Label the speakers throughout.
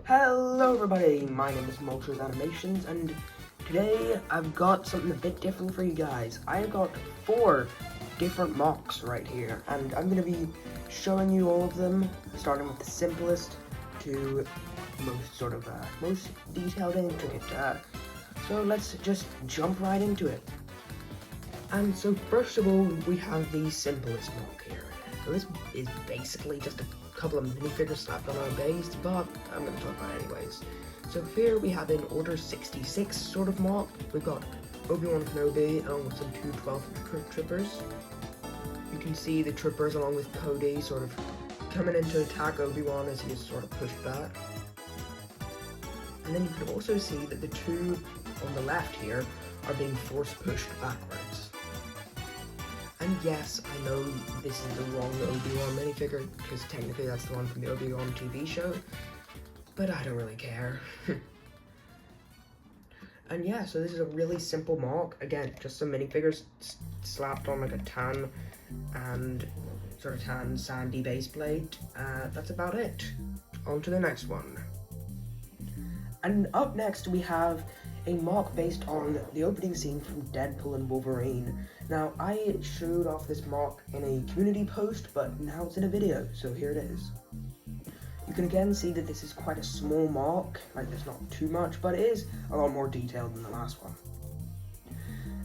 Speaker 1: Hello everybody, my name is Mulcher's Animations, and today I've got something a bit different for you guys. I've got 4 different MOCs right here, and I'm going to be showing you all of them, starting with the simplest to most detailed and intricate. So let's just jump right into it. And so first of all, we have the simplest MOC here. So this is basically just a couple of minifigures slapped on our base, but I'm going to talk about it anyways. So here we have in Order 66 sort of MOC. We've got Obi-Wan Kenobi along with some 212 troopers. You can see the troopers along with Cody sort of coming in to attack Obi-Wan as he is sort of pushed back. And then you can also see that the 2 on the left here are being force pushed backwards. And yes, I know this is the wrong Obi-Wan minifigure, because technically that's the one from the Obi-Wan TV show, but I don't really care. And yeah, so this is a really simple MOC. Again, just some minifigures slapped on like a tan and sort of tan sandy base plate. That's about it. On to the next one. And up next we have a MOC based on the opening scene from Deadpool and Wolverine. Now, I showed off this MOC in a community post, but now it's in a video, so here it is. You can again see that this is quite a small MOC, like there's not too much, but it is a lot more detailed than the last one.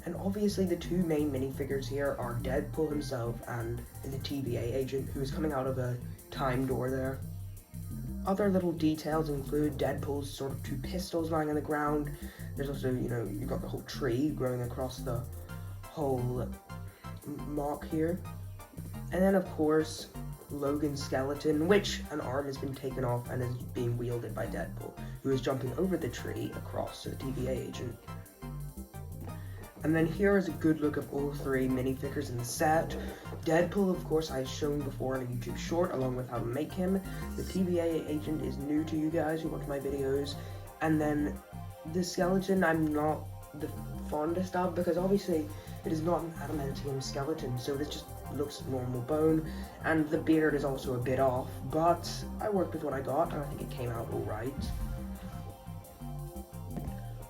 Speaker 1: And obviously the 2 main minifigures here are Deadpool himself and the TVA agent who is coming out of a time door there. Other little details include Deadpool's sort of 2 pistols lying on the ground. There's also, you've got the whole tree growing across the whole MOC here. And then, of course, Logan's skeleton, which an arm has been taken off and is being wielded by Deadpool, who is jumping over the tree across to the TVA agent. And then here is a good look of all 3 minifigures in the set. Deadpool, of course, I've shown before in a YouTube short, along with how to make him. The TVA agent is new to you guys who watch my videos. And then the skeleton I'm not the fondest of, because obviously it is not an adamantium skeleton, so this just looks normal bone. And the beard is also a bit off, but I worked with what I got, and I think it came out alright.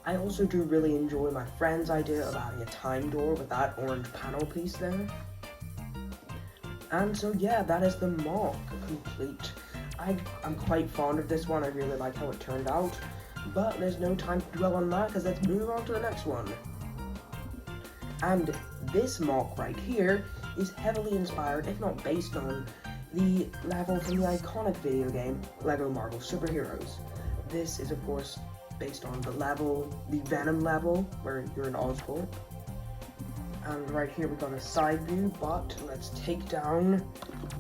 Speaker 1: I also do really enjoy my friend's idea of adding a time door with that orange panel piece there. And so yeah, that is the MOC complete. I'm quite fond of this one, I really like how it turned out, but there's no time to dwell on that because let's move on to the next one. And this MOC right here is heavily inspired, if not based on, the level from the iconic video game LEGO Marvel Superheroes. This is of course based on the Venom level, where you're in Oscorp. And right here we got a side view, but let's take down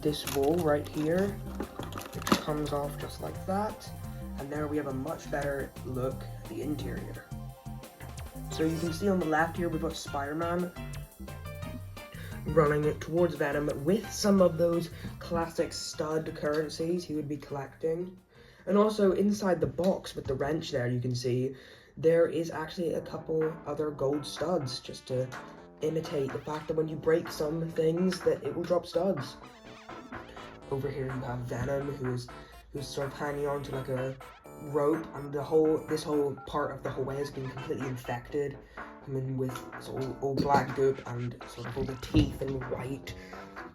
Speaker 1: this wall right here, which comes off just like that. And there we have a much better look at the interior. So you can see on the left here we've got Spider-Man running towards Venom with some of those classic stud currencies he would be collecting. And also inside the box with the wrench there, you can see there is actually a couple other gold studs, just to imitate the fact that when you break some things that it will drop studs. Over here you have Venom, who's sort of hanging on to like a rope, and this whole part of the hallway has been completely infected, coming with all black goop and sort of all the teeth and white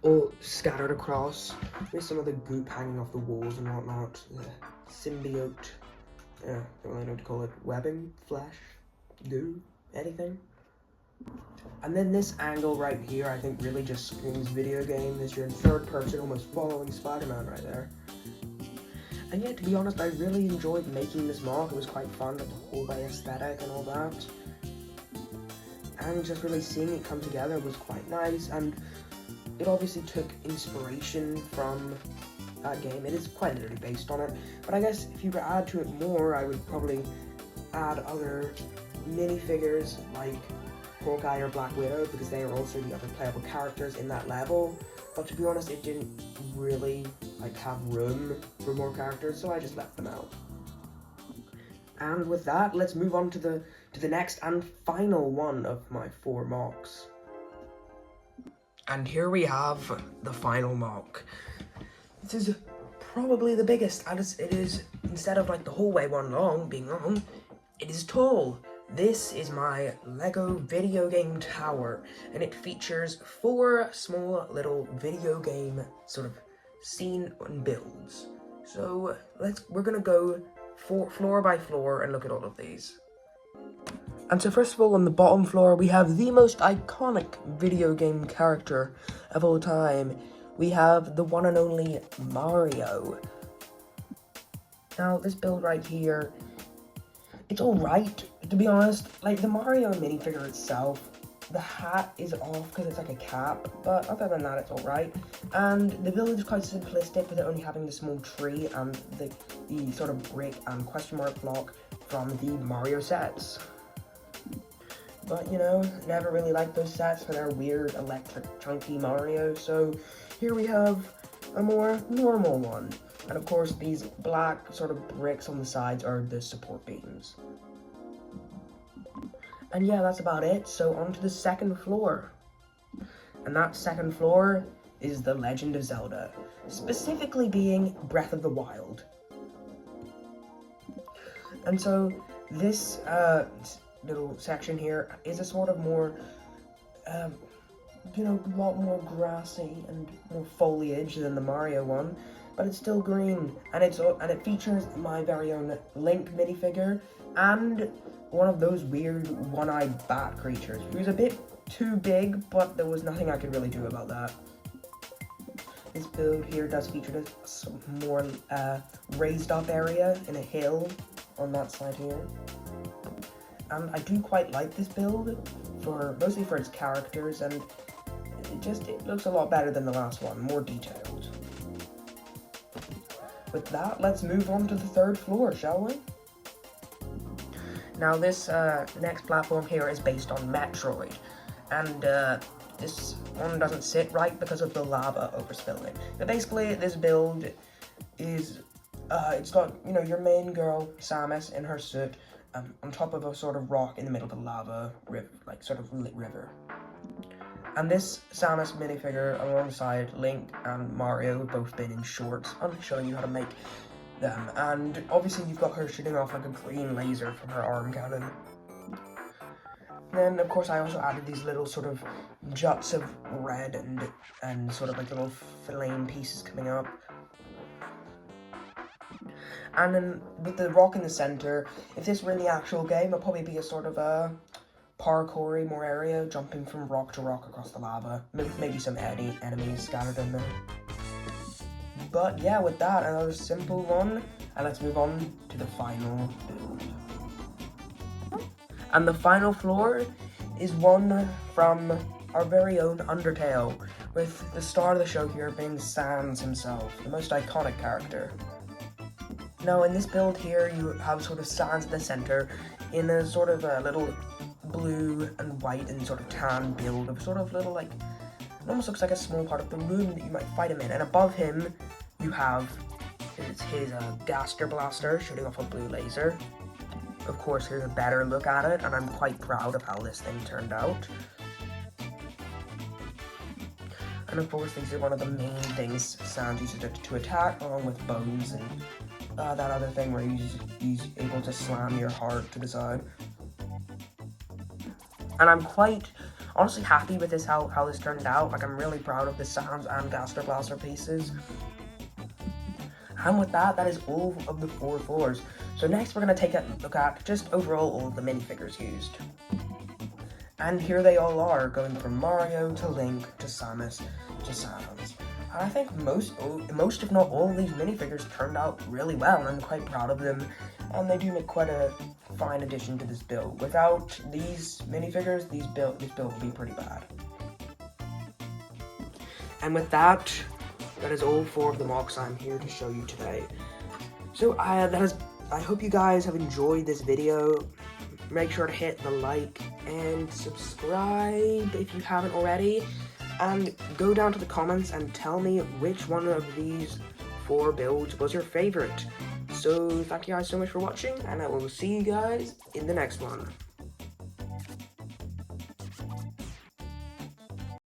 Speaker 1: all scattered across, with some of the goop hanging off the walls and whatnot. Symbiote, don't really know what to call it, webbing, flesh, goo, anything. And then this angle right here, I think really just screams video game, as you're in third person, almost following Spider-Man right there. And yeah, to be honest, I really enjoyed making this MOC. It was quite fun with the hallway aesthetic and all that. And just really seeing it come together was quite nice, and it obviously took inspiration from that game. It is quite literally based on it, but I guess if you could add to it more, I would probably add other minifigures like Hawkeye or Black Widow, because they are also the other playable characters in that level. But to be honest, it didn't really have room for more characters, so I just left them out. And with that, let's move on to the next and final one of my 4 MOCs. And here we have the final MOC. This is probably the biggest, as it is instead of like the hallway one being long, it is tall. This is my Lego video game tower, and it features 4 small little video game sort of scene and builds. So we're gonna go floor by floor and look at all of these. And so first of all, on the bottom floor, we have the most iconic video game character of all time. We have the one and only Mario. Now, this build right here, it's alright, to be honest. Like, the Mario minifigure itself, the hat is off because it's like a cap, but other than that, it's alright. And the build is quite simplistic, with it only having the small tree and the sort of brick and question mark block from the Mario sets. But, you know, never really liked those sets for their weird electric chunky Mario, so here we have a more normal one. And of course, these black sort of bricks on the sides are the support beams. And yeah, that's about it. So on to the second floor. And that second floor is The Legend of Zelda, specifically being Breath of the Wild. And so this little section here is a sort of more, you know, a lot more grassy and more foliage than the Mario one, but it's still green, and it features my very own Link minifigure and one of those weird one-eyed bat creatures. He was a bit too big, but there was nothing I could really do about that. This build here does feature some more raised up area in a hill on that side here. And I do quite like this build, mostly for its characters, and it looks a lot better than the last one, more detailed. With that, let's move on to the third floor, shall we? Now this next platform here is based on Metroid, and this one doesn't sit right because of the lava overspilling. But basically, this build is, it's got, you know, your main girl, Samus, in her suit, on top of a sort of rock in the middle of a lava river, like sort of lit river. And this Samus minifigure alongside Link and Mario have both been in shorts. I'm showing you how to make them. And obviously you've got her shooting off like a green laser from her arm cannon. Then of course I also added these little sort of juts of red and sort of like little flame pieces coming up. And then with the rock in the center, if this were in the actual game, it'd probably be a sort of a parkour-y more area, jumping from rock to rock across the lava. Maybe some enemies scattered in there. But yeah, with that, another simple one. And let's move on to the final build. And the final floor is one from our very own Undertale, with the star of the show here being Sans himself, the most iconic character. Now in this build here, you have sort of Sans at the center in a sort of a little blue and white and sort of tan build of sort of little, like, it almost looks like a small part of the room that you might fight him in. And above him, you have his Gaster Blaster shooting off a blue laser. Of course, here's a better look at it, and I'm quite proud of how this thing turned out. And of course, these are one of the main things Sans uses to attack, along with bows and that other thing where he's able to slam your heart to the side. And I'm quite honestly happy with how this turned out. Like, I'm really proud of the Sans and Gaster Blaster pieces. And with that, that is all of the 4 floors. So next we're going to take a look at just overall all of the minifigures used. And here they all are, going from Mario to Link to Samus to Sans. And I think most if not all of these minifigures turned out really well, and I'm quite proud of them. And they do make quite a fine addition to this build. Without these minifigures, this build would be pretty bad. And with that, that is all 4 of the MOCs I'm here to show you today. So I hope you guys have enjoyed this video. Make sure to hit the like and subscribe if you haven't already. And go down to the comments and tell me which one of these 4 builds was your favorite. So thank you guys so much for watching, and I will see you guys in the next one.